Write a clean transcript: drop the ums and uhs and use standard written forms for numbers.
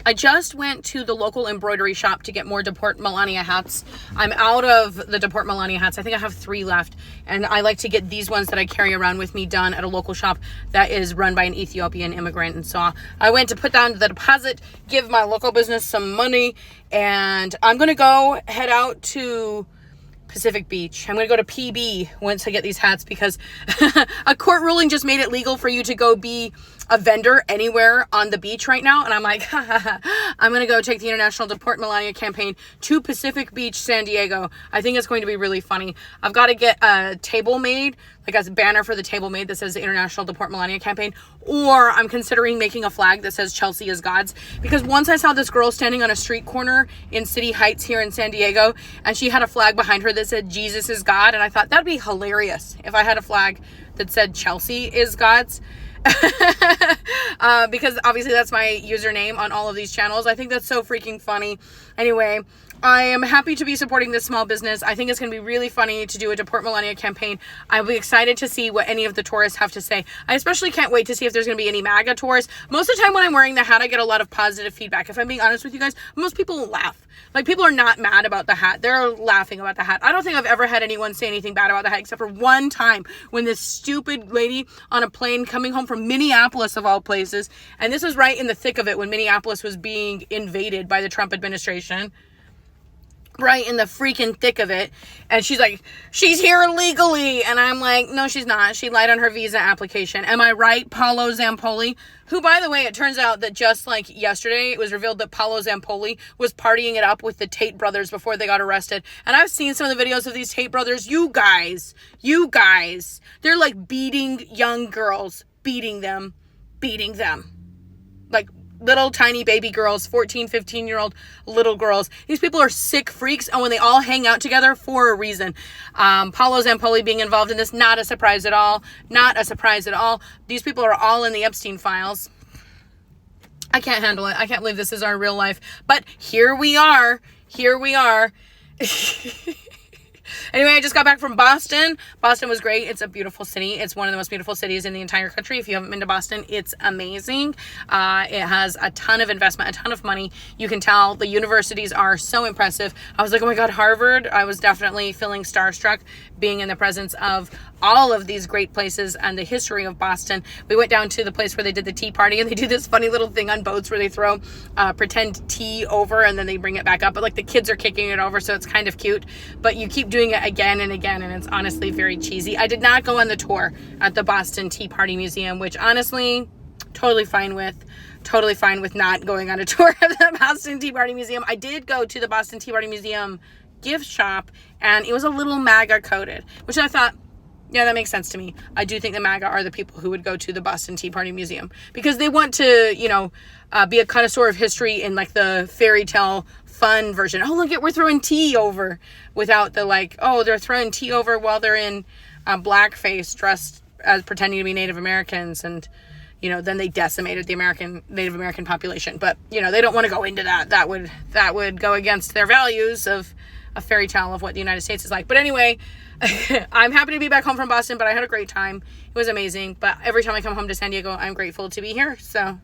I just went to the local embroidery shop to get more deport Melania hats. I'm out of the deport Melania hats. I think I have 3 left. And I like to get these ones that I carry around with me done at a local shop that is run by an Ethiopian immigrant. And so I went to put down the deposit, give my local business some money, and I'm going to go head out to Pacific Beach. I'm going to go to PB once I get these hats because a court ruling just made it legal for you to go be a vendor anywhere on the beach right now. And I'm like, I'm going to go take the International Deport Melania campaign to Pacific Beach, San Diego. I think it's going to be really funny. I've got to get a table made, like a banner for the table made that says the International Deport Melania campaign, or I'm considering making a flag that says Chelsea is God's, because once I saw this girl standing on a street corner in City Heights here in San Diego, and she had a flag behind her that said Jesus is God, and I thought that'd be hilarious if I had a flag that said Chelsea is God's. Because obviously that's my username on all of these channels. I think that's so freaking funny. Anyway, I am happy to be supporting this small business. I think it's going to be really funny to do a Deport Melania campaign. I'll be excited to see what any of the tourists have to say. I especially can't wait to see if there's going to be any MAGA tourists. Most of the time when I'm wearing the hat, I get a lot of positive feedback. If I'm being honest with you guys, most people laugh. Like, people are not mad about the hat. They're laughing about the hat. I don't think I've ever had anyone say anything bad about the hat, except for one time when this stupid lady on a plane coming home from Minneapolis, of all places, and this was right in the thick of it when Minneapolis was being invaded by the Trump administration. Right in the freaking thick of it. And she's like, she's here illegally. And I'm like, no, she's not. She lied on her visa application. Am I right, Paolo Zampoli? Who, by the way, it turns out that just like yesterday, it was revealed that Paolo Zampoli was partying it up with the Tate brothers before they got arrested. And I've seen some of the videos of these Tate brothers. You guys, they're like beating young girls, beating them. Like, little tiny baby girls, 14, 15-year-old little girls. These people are sick freaks, and when they all hang out together for a reason. Paolo Zampoli being involved in this, not a surprise at all. Not a surprise at all. These people are all in the Epstein files. I can't handle it. I can't believe this is our real life. But here we are. Anyway, I just got back from Boston. Boston was great. It's a beautiful city. It's one of the most beautiful cities in the entire country. If you haven't been to Boston, it's amazing. It has a ton of investment, a ton of money. You can tell the universities are so impressive. I was like, oh my God, Harvard. I was definitely feeling starstruck being in the presence of all of these great places and the history of Boston. We went down to the place where they did the tea party, and they do this funny little thing on boats where they throw pretend tea over and then they bring it back up. But like, the kids are kicking it over, so it's kind of cute. But you keep doing it again and again, and it's honestly very cheesy. I did not go on the tour at the Boston Tea Party Museum, which honestly, totally fine with not going on a tour of the Boston Tea Party Museum. I did go to the Boston Tea Party Museum gift shop, and it was a little MAGA coated, which I thought, yeah, that makes sense to me. I do think the MAGA are the people who would go to the Boston Tea Party Museum because they want to, be a connoisseur of history in like the fairy tale fun version. Oh, look, we're throwing tea over, without the like, oh, they're throwing tea over while they're in blackface, dressed as pretending to be Native Americans, and then they decimated the Native American population. But they don't want to go into that. That would go against their values of a fairy tale of what the United States is like. But anyway, I'm happy to be back home from Boston, but I had a great time. It was amazing. But every time I come home to San Diego, I'm grateful to be here. So